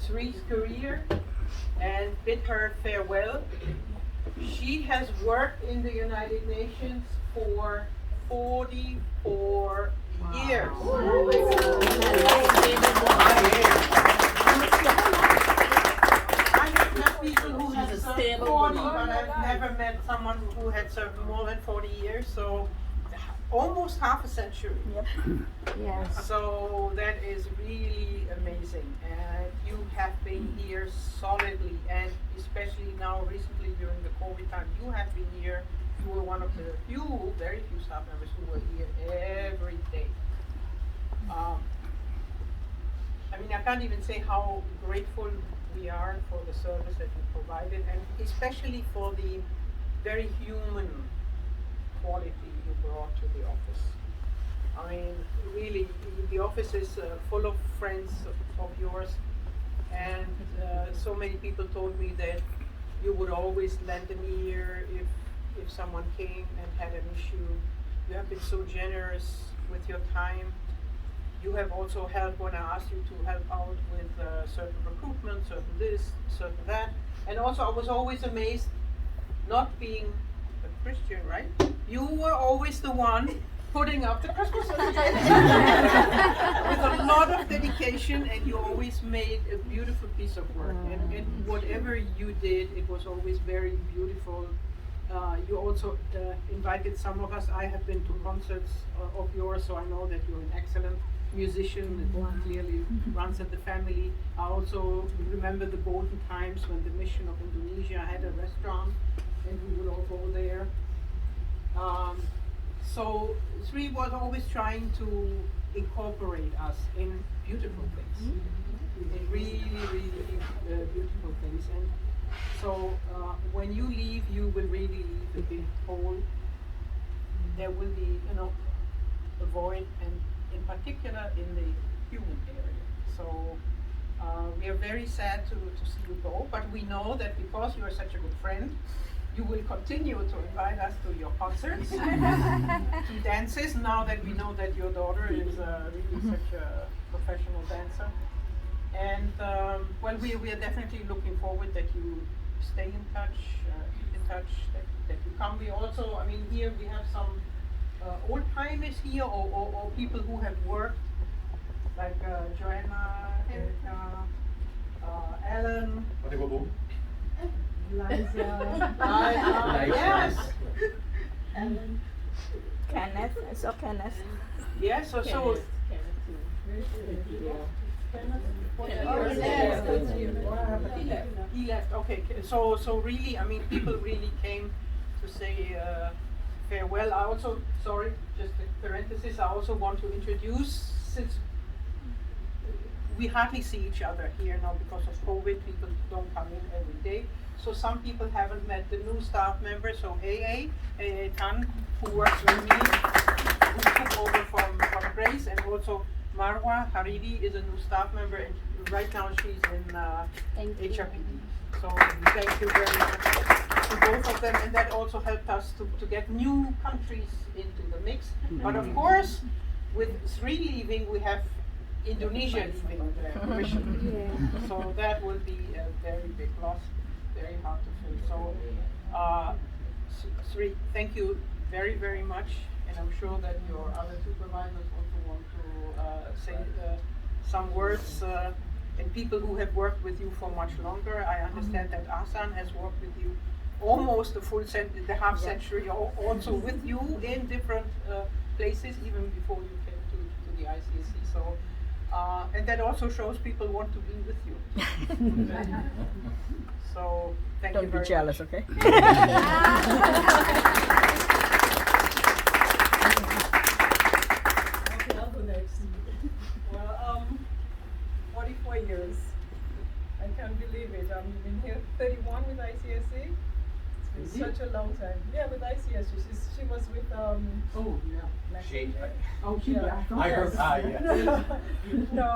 Sri's career and bid her farewell. She has worked in the United Nations for 44 years. I have met people who have served 40, but I've never met someone who had served more than 40 years, so almost half a century. Yep. Yes. So that is really amazing, and you have been here solidly, and especially now recently during the COVID time, you have been here. You were one of the very few staff members who were here every day. I mean, I can't even say how grateful we are for the service that you provided, and especially for the very human quality you brought to the office. I mean, really, the office is full of friends of yours, and so many people told me that you would always lend an ear if someone came and had an issue. You have been so generous with your time. You have also helped when I asked you to help out with certain recruitment, certain this, certain that. And also I was always amazed, not being a Christian, right? You were always the one putting up the Christmas tree with a lot of dedication, and you always made a beautiful piece of work. And whatever you did, it was always very beautiful. You also invited some of us. I have been to concerts of yours, so I know that you're an excellent musician that clearly runs at the family. I also remember the golden times when the Mission of Indonesia had a restaurant, and we would all go there. So Sri was always trying to incorporate us in beautiful things, in really, really beautiful things. And so when you leave, you will really leave a big hole. There will be, a void, and in particular in the human area. So we are very sad to see you go, but we know that because you are such a good friend, you will continue to invite us to your concerts, to dances, now that we know that your daughter is really such a professional dancer. And well, we are definitely looking forward that you stay in touch, keep in touch, that you come. We also, I mean, here we have some old timers here, or people who have worked, like Joanna, Erica, Ellen, Liza, yes, And Kenneth, I saw Kenneth. yes. So he left. Okay, so really, I mean, people really came to say farewell. I also, sorry, just a parenthesis. I also want to introduce, since we hardly see each other here now because of COVID, people don't come in every day. So some people haven't met the new staff member. So Hey Tan, who works with me, who took over from Grace, and also Marwa Hariri is a new staff member, and right now she's in HRPD. So thank you very much to both of them, and that also helped us to get new countries into the mix. But of course, with Sri leaving, we have Indonesia leaving the commission. So that will be a very big loss, very hard to fill. So Sri, thank you very, very much, and I'm sure that your other supervisors also want to say some words, and people who have worked with you for much longer. I understand that Asan has worked with you almost the half century, also with you in different places, even before you came to the ICSC. So, and that also shows people want to be with you. So, thank you very much. Don't be jealous, okay? I'll go next. Well, 44 years. I can't believe it. I've been here 31 with ICSC. It's been such a long time. Yeah, with ICSC. She was with Oh yeah. I heard. No,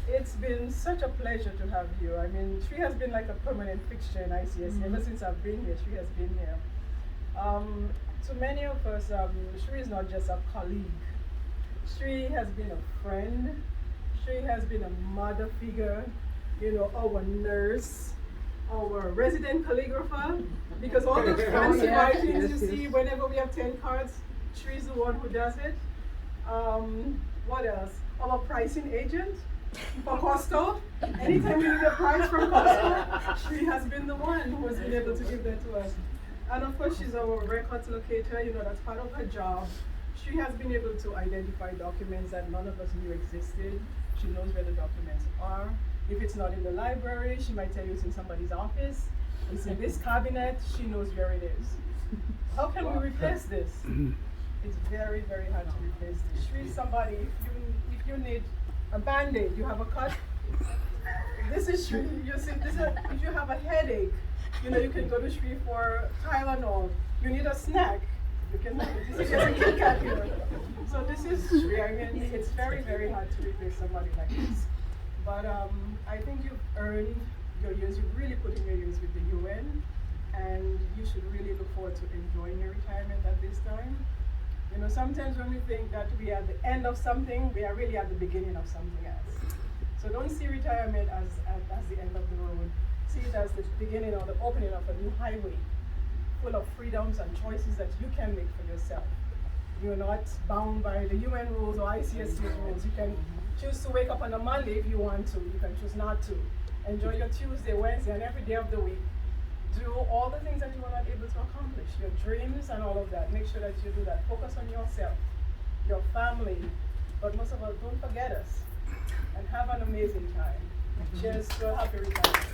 it's been such a pleasure to have you. I mean, Sri has been like a permanent fixture in ICSC. Ever since I've been here, Sri has been here. To many of us, Sri is not just a colleague. Sri has been a friend. Sri has been a mother figure. our nurse, our resident calligrapher, because all the fancy writings you see whenever we have 10 cards, Shree's the one who does it. What else? Our pricing agent for Costco. Anytime we need a price from Costco, Shree has been the one who has been able to give that to us. And of course, she's our records locator, that's part of her job. She has been able to identify documents that none of us knew existed. She knows where the documents are. If it's not in the library, she might tell you it's in somebody's office. It's in this cabinet, she knows where it is. How can we replace this? It's very, very hard to replace this. Shree's somebody, if you need a Band-Aid, you have a cut. This is Shree. You see, if you have a headache, you can go to Shree for Tylenol. You need a snack, you can this is a Kit Kat here. So this is Shree. I mean, it's very, very hard to replace somebody like this. But I think you've earned your years. You've really put in your years with the UN, and you should really look forward to enjoying your retirement at this time. Sometimes when we think that we are at the end of something, we are really at the beginning of something else. So don't see retirement as the end of the road. See it as the beginning or the opening of a new highway, full of freedoms and choices that you can make for yourself. You're not bound by the UN rules or ICSC rules. You can choose to wake up on a Monday if you want to. You can choose not to. Enjoy your Tuesday, Wednesday, and every day of the week. Do all the things that you were not able to accomplish, your dreams and all of that. Make sure that you do that. Focus on yourself, your family, but most of all, don't forget us. And have an amazing time. Cheers to a happy retirement.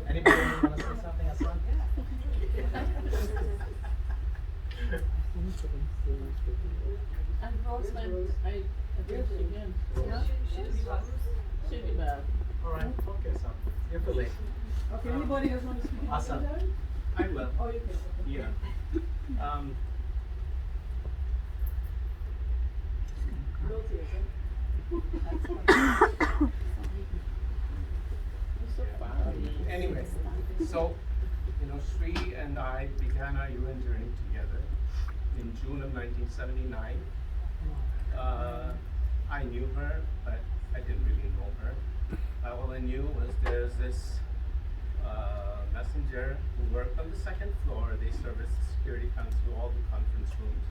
Anybody want to say something, Hassan? And Roseland, I guess again. Yeah. Should be bad. All right, okay, so you're for late. Okay, anybody else want to speak? Hassan. I will. Oh, you can. Yeah. Anyway, so, Shree and I began our UN journey together in June of 1979. I knew her, but I didn't really know her. All I knew was there's this messenger who worked on the second floor. They serviced the security council, all the conference rooms.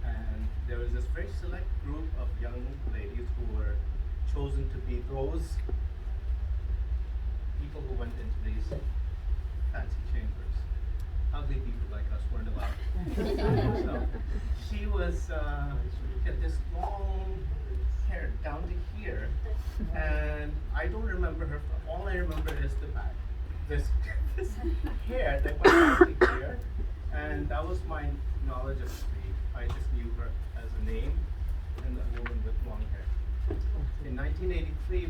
And there was this very select group of young ladies who were chosen to be those people who went into these fancy chambers. Ugly people like us weren't allowed. So she was, she had this long hair down to here, and I don't remember her. All I remember is the back. This hair that went down to here, and that was my knowledge of Shree. I just knew her as a name and a woman with long hair. In 1983,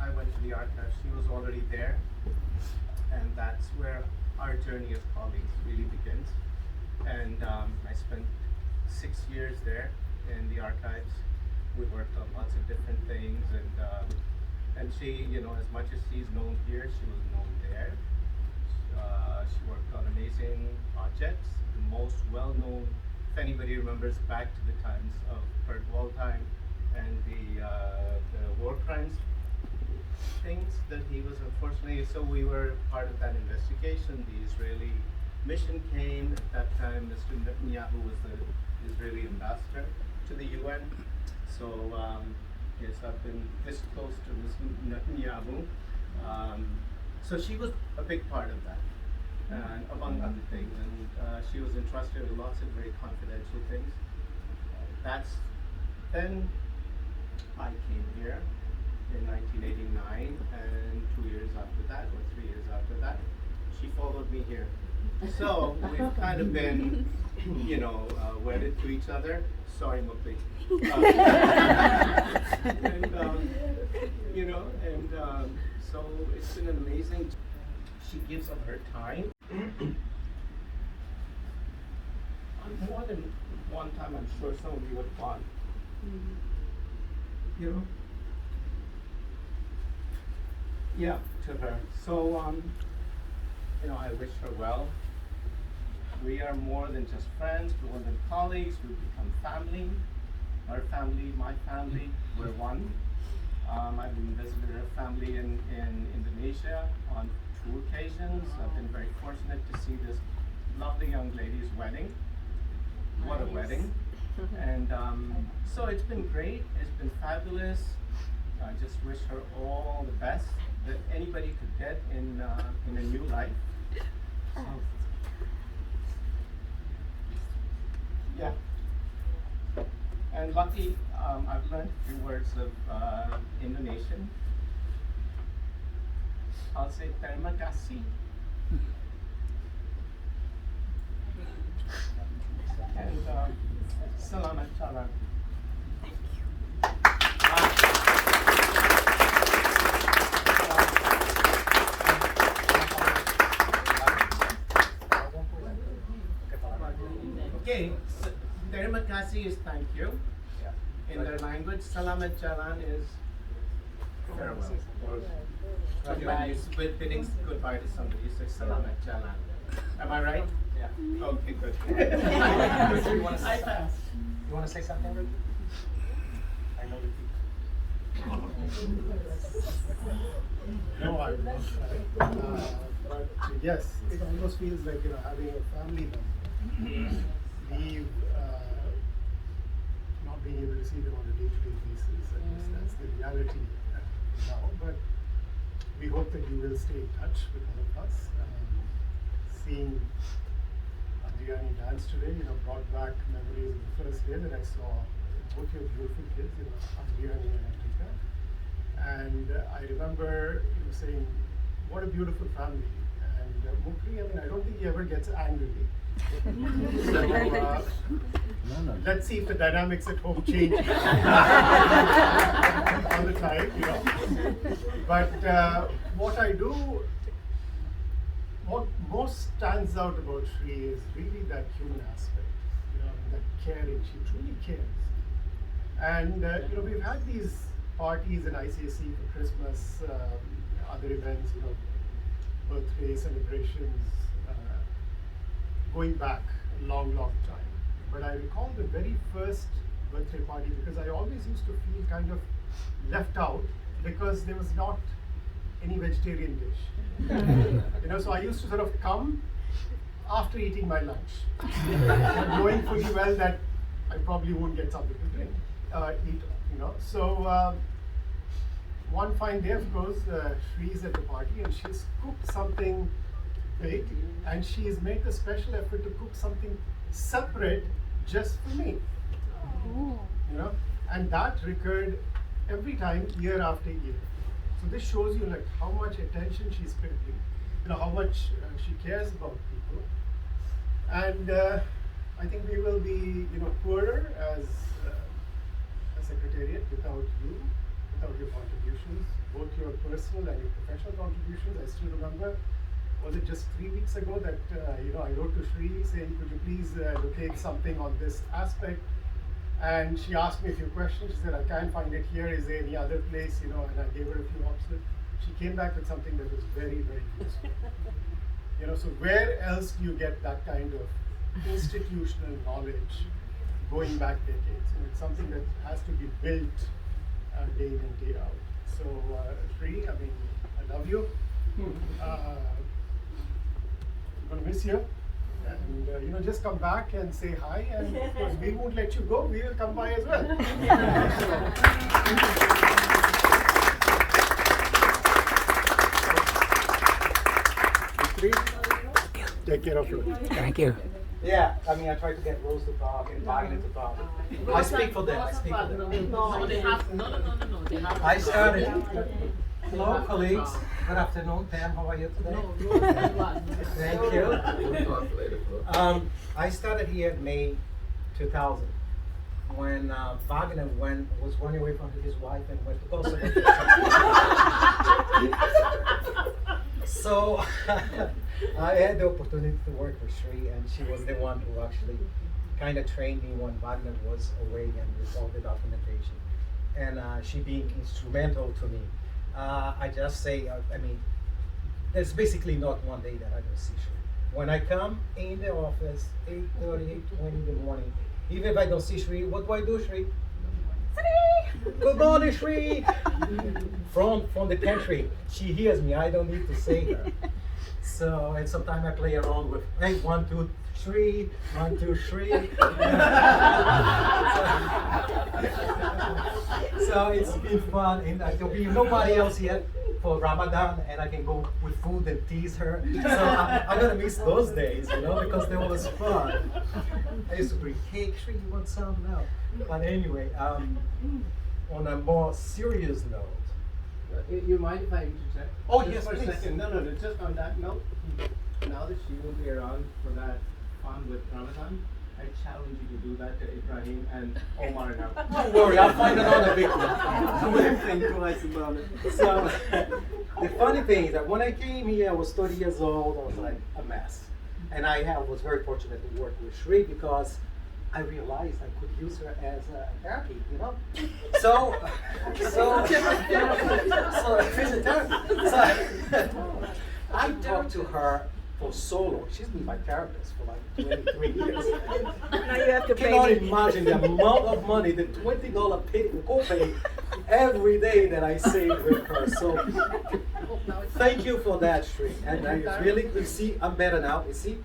I went to the archives. She was already there, and that's where our journey as colleagues really begins. And I spent 6 years there in the archives. We worked on lots of different things, and she, as much as she's known here, she was known there. She worked on amazing projects. The most well-known, if anybody remembers back to the times of Kurt Waldheim and the war crimes things that he was unfortunately, so we were part of that investigation. The Israeli mission came. At that time, Mr. Netanyahu was the Israeli ambassador to the UN. So yes, I've been this close to Mr. Netanyahu. So she was a big part of that, among other things. And she was entrusted with lots of very confidential things. Then I came here in 1989, and 2 years after that, or 3 years after that, she followed me here. So we've kind of been, wedded to each other. Sorry, Mukli. So it's been amazing. She gives up her time. More than one time, I'm sure some of you would want. Yeah, to her. So, I wish her well. We are more than just friends, more than colleagues. We've become family. Her family, my family, we're one. I've been visiting her family in Indonesia on 2 occasions. I've been very fortunate to see this lovely young lady's wedding. What a wedding. And so it's been great. It's been fabulous. I just wish her all the best that anybody could get in a new life. So, yeah. And lucky, I've learned a few words of Indonesian. I'll say terima kasih. And selamat jalan. Okay, so, terima kasih is thank you. In their language, selamat jalan is farewell. Or goodbye. Bidding goodbye to somebody, you say selamat jalan. Am I right? Yeah. Okay, good. You want to say I something? passed. You want to say something, Ricky? I know Ricky. No, I won't. But yes, it almost feels like having a family member. Leave, not being able to see them on a day-to-day basis. I guess that's the reality now. But we hope that you will stay in touch with all of us. Seeing Adriani dance today, brought back memories of the first day that I saw both your beautiful kids, Adriani and Afrika. And I remember saying, what a beautiful family. And Mukri, I don't think he ever gets angry. So, let's see if the dynamics at home change all the time, But what most stands out about Shri is really that human aspect, that caring. She truly cares. And we've had these parties in ICSC for Christmas, other events, birthday celebrations, going back a long, long time. But I recall the very first birthday party because I always used to feel kind of left out because there was not any vegetarian dish. So I used to sort of come after eating my lunch, knowing fully well that I probably won't get something to eat. So one fine day, of course, Shri's at the party and she's cooked something big, and she's made a special effort to cook something separate just for me. And that recurred every time, year after year. So this shows you how much attention she's paying, how much she cares about people. And I think we will be, poorer as a secretariat without you, without your contributions, both your personal and your professional contributions. I still remember, was it just 3 weeks ago that I wrote to Shri saying, could you please locate something on this aspect? And she asked me a few questions. She said, I can't find it here. Is there any other place? And I gave her a few options. She came back with something that was very, very useful. So where else do you get that kind of institutional knowledge going back decades? It's something that has to be built day in and day out. So Shri, I love you. I'm gonna miss you. And just come back and say hi, and of course we won't let you go, we will come by as well. Take care of you. Thank you. Yeah, I tried to get Rose to talk and Wagner to talk. I speak for them. No, they have, no. They have. I started. Hello, colleagues. Good afternoon, Pam. How are you today? Thank you. I started here in May 2000 when Wagner was running away from his wife and went to Kosovo. So I had the opportunity to work with Shri, and she was the one who actually kind of trained me when Wagner was away and with all the documentation. And she being instrumental to me. I just say, there's basically not one day that I don't see Shri. When I come in the office, 8:30, 8:20 in the morning, even if I don't see Shri, what do I do, Shri? Shri! Good morning, Shri! From the pantry, she hears me, I don't need to say her. So, and sometimes I play around with, hey, 1, 2, 3, 1, 2, 3. So it's been fun, and there'll be nobody else yet for Ramadan, and I can go with food and tease her. So I'm gonna miss those days, because they was fun. I used to bring cake. Sure, you want some? No. But anyway, on a more serious note. You mind if I interject? Oh, Just yes, for please. a second. No, just on that note. Now that she will be around for that fun with Ramadan, I challenge you to do that to Ibrahim and Omar now. Don't worry, I'll find another big one. I wouldn't think twice about it. So, the funny thing is that when I came here, I was 30 years old. I was like a mess. And I was very fortunate to work with Shri because I realized I could use her as a therapy, So, physiotherapy. So, I talked to her for so long. She's been my therapist for like 23 years. Now you have to pay Cannot me. imagine the amount of money, the $20 copay every day that I save with her. So thank you for that, Shri. And I really, you see, I'm better now. You see?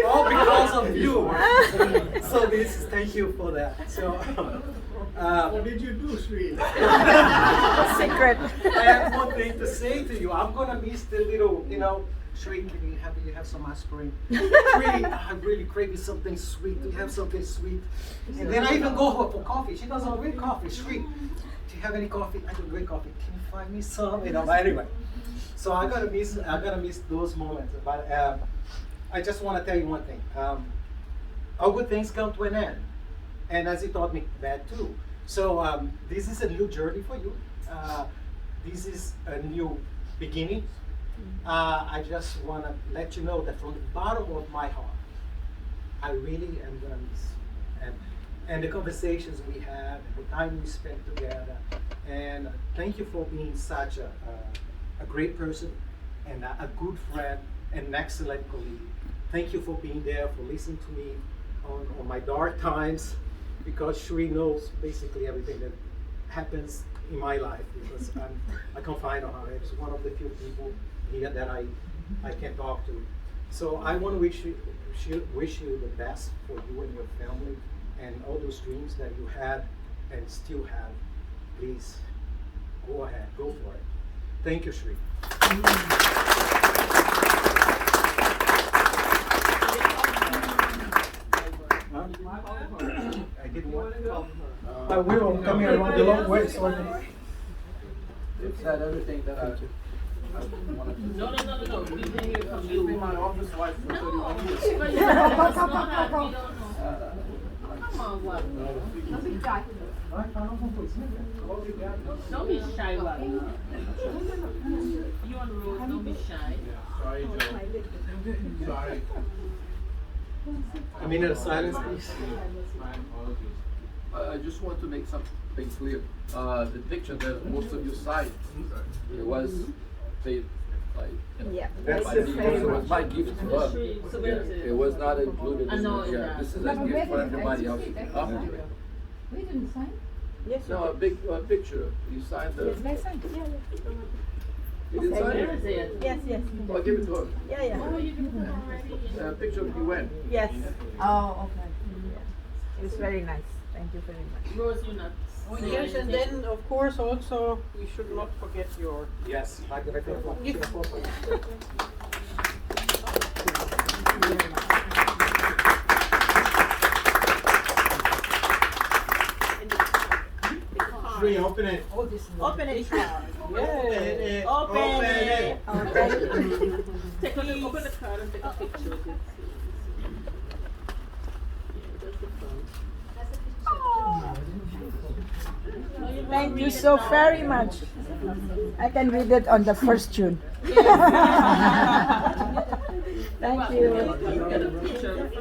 All because of you. So thank you for that. So. What did you do, Sri? Secret. I have one thing to say to you. I'm gonna miss the little, Shri, can you have some aspirin? Shri, I'm really craving something sweet. Do you have something sweet? And then I even go for coffee. She doesn't drink coffee. Shri, do you have any coffee? I don't drink coffee. Can you find me some? But anyway. So I'm gonna miss those moments. But I just want to tell you one thing. All good things come to an end. And as he taught me, bad too. So this is a new journey for you. This is a new beginning. I just want to let you know that from the bottom of my heart, I really am going to miss you. And the conversations we had, and the time we spent together. And thank you for being such a great person and a good friend and an excellent colleague. Thank you for being there, for listening to me on my dark times, because Shri knows basically everything that happens in my life, because I confide on her. It's one of the few people here that I can talk to. So I want to wish you the best for you and your family, and all those dreams that you had and still have. Please go ahead, go for it. Thank you, Shri. I didn't want to. I will. I'm coming around the long way, so I can. It's that everything that I wanted to. No. We didn't hear from She's you. been my office wife for 31 years. But you said it's not that we don't know. Come on, what? Don't be shy, what? You on the road, don't be shy. Sorry, Joe. Sorry. A minute of silence, please. My apologies. I just want to make something clear. The picture that most of you signed, it was paid, Yeah, That's by the me. favorite. It was my gift to her. So where is It it? was not included I in know, the, yeah. this is a gift for everybody else after it. We didn't sign? Yes, No, a picture. You signed the, yes, I signed. you didn't sign Where it? is it? Yes, yes. Oh, give it to her. Yeah. Oh, you did it already? A picture of you when? Yes. Oh, okay. It was very nice. Thank you very much. Rose, you're not. Oh, saying yes, and anything? then, of course, also, we should not forget your Yes. Shri, open it. Oh, this is Open it. Yay. Open it. Take a look, open the card and take a picture of it. Thank you so very much. I can read it on the first tune. Thank you. Get a picture of it.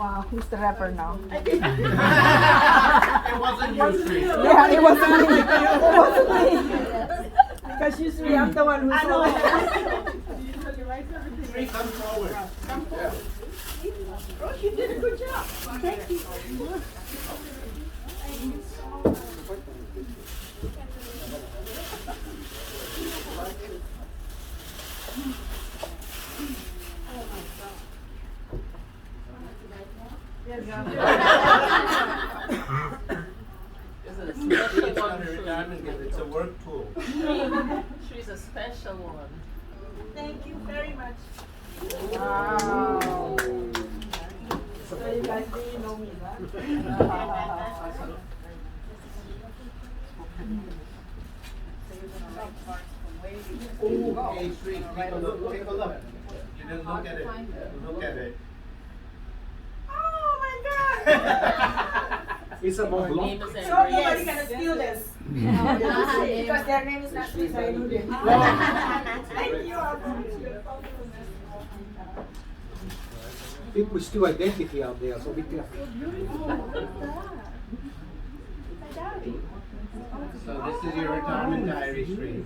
Wow, who's the rapper now? It wasn't you, Sri. Yeah, it wasn't me. It wasn't me. Because usually I'm the one who's Usually writes everything. Sri, come forward. Come forward. Oh, you did a good job. Thank you. This is a It's special not a one. retirement gift, it's a work tool. She's a special one. Thank you very much. Wow. So you guys really know me, huh? Hey, Sri, take a look, take a look. You didn't look at it. Look at it. Oh my God! It's a Mont Blanc. Name is So nobody Yes. can steal this. Because their name is not Zainuddin. Thank you. People steal identity out there, so be careful. So this is your retirement diary, Sri.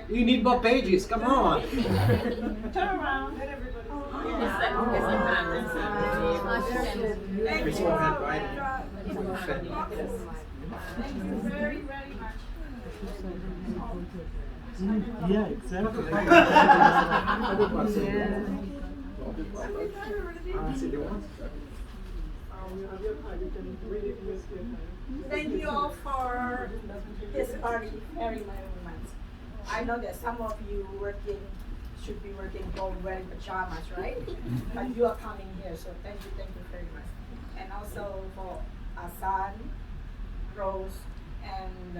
You need more pages, come on. Turn around. Let everybody It's all handwriting. Thank you very, very much. Yeah, exactly. See the ones? Thank you all for this party, very much. I know that some of you should be working home wearing pajamas, right? But you are coming here, so thank you very much. And also for Asan, Rose, and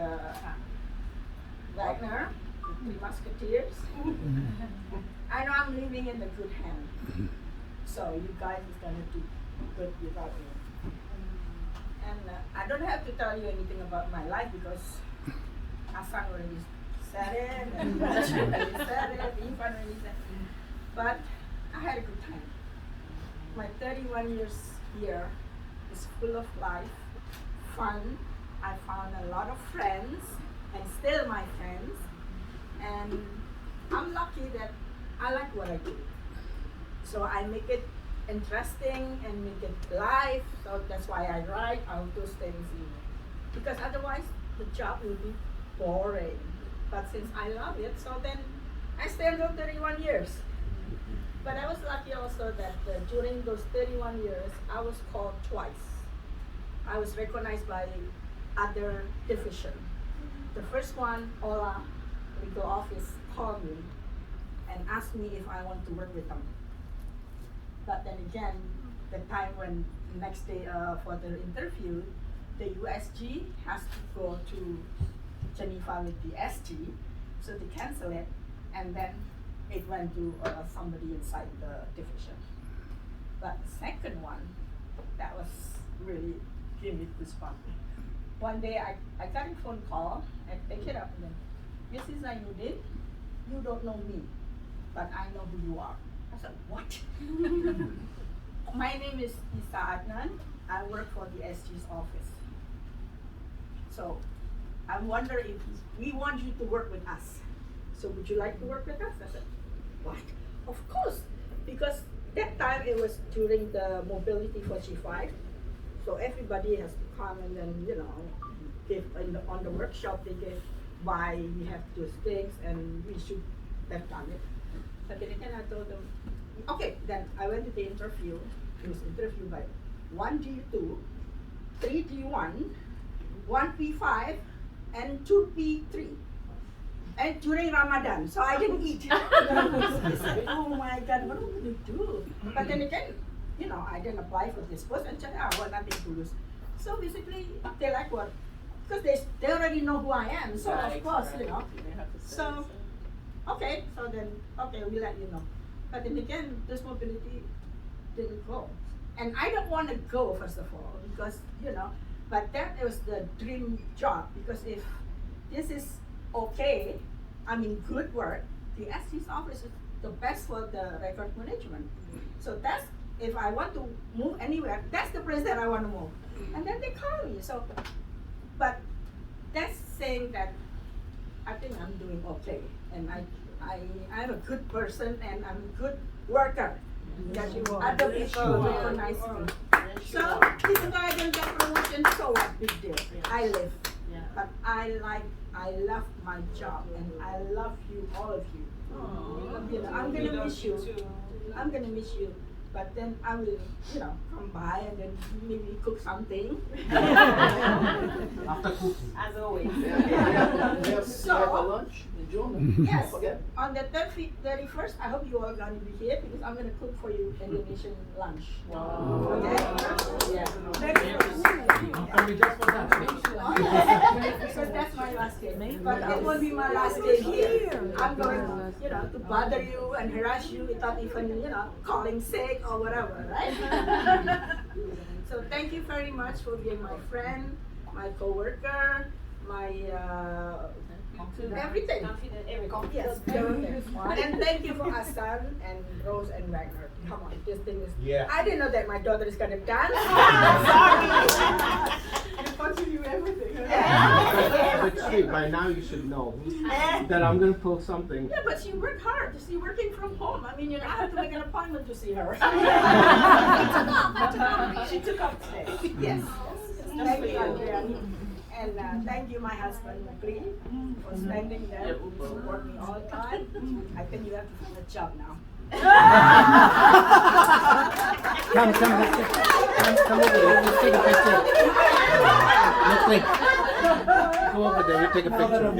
Wagner, the Musketeers. I know I'm living in a good hand, so you guys is gonna do good without me. And I don't have to tell you anything about my life because Asan already said it, and Raj already said it, Ifan already said it. But I had a good time. My 31 years here is full of life, fun. I found a lot of friends, and still my friends. And I'm lucky that I like what I do. So I make it interesting and make it live. So that's why I write all those things. Because otherwise the job will be boring. But since I love it, so then I stay until 31 years. But I was lucky also that during those 31 years, I was called twice. I was recognized by other division. The first one, Ola Legal Office, called me and asked me if I want to work with them. But then again, the time when next day for the interview, the USG has to go to Geneva with the SG, so they cancel it, and then it went to somebody inside the division. But the second one, that was really give me goosebumps. One day I got a phone call, and pick it up, and then, Mrs. Zainuddin, you don't know me, but I know who you are. I said, what? My name is Zainuddin. I work for the SG's office. So I wonder if we want you to work with us. So would you like to work with us? I said, what? Of course, because that time it was during the mobility for G5. So everybody has to come and then, give on the workshop they gave why we have those things and we should have done it. But then again I told them, okay, then I went to the interview. It was interviewed by 1G2, 3G1, 1P5, and 2P3. And during Ramadan, so I didn't eat. I said, oh my God, what am I going to do? But then again, I didn't apply for this post and said, well, nothing to lose. So basically, they like what? Because they already know who I am, so of course, So, okay, so then, okay, we'll let you know. But then again, this mobility didn't go. And I don't want to go, first of all, because, but that was the dream job, because if this is okay, good work, the SG's office is the best for the record management. So that's if I want to move anywhere, that's the place that I want to move. And then they call me. So, but that's saying that I think I'm doing okay, and I'm a good person, and I'm a good worker. That other people recognize me. So even though I don't get promotion, so what? Big deal. I live, but I love my job, and I love you, all of you. You know, I'm gonna miss you. I'm gonna miss you. But then I will, come by and then maybe cook something. After cooking. As always. So, lunch in June. yes, on the 31st, I hope you all gonna be here because I'm gonna cook for you Indonesian lunch. Okay? Yeah. Can we just for that? Because that's my last day. But it won't be my last day here. I'm going, to bother you and harass you without even, calling sick or whatever, right? So thank you very much for being my friend, my co-worker, my everything. Yes, everything. And thank you for Hassan and Rose and Wagner. Come on, this thing is. Yeah. I didn't know that my daughter is gonna dance. You're you everything. But sweet, by now you should know that I'm gonna pull something. Yeah, but she worked hard. She's working from home. I mean, I have to make an appointment to see her. She took off today. Yes. Thank you, Adrian. And thank you, my husband, Lee, for standing there to support me all the time. I think you have to find a job now. Come over there. Let's take a picture. Let's go over there. We'll take a picture.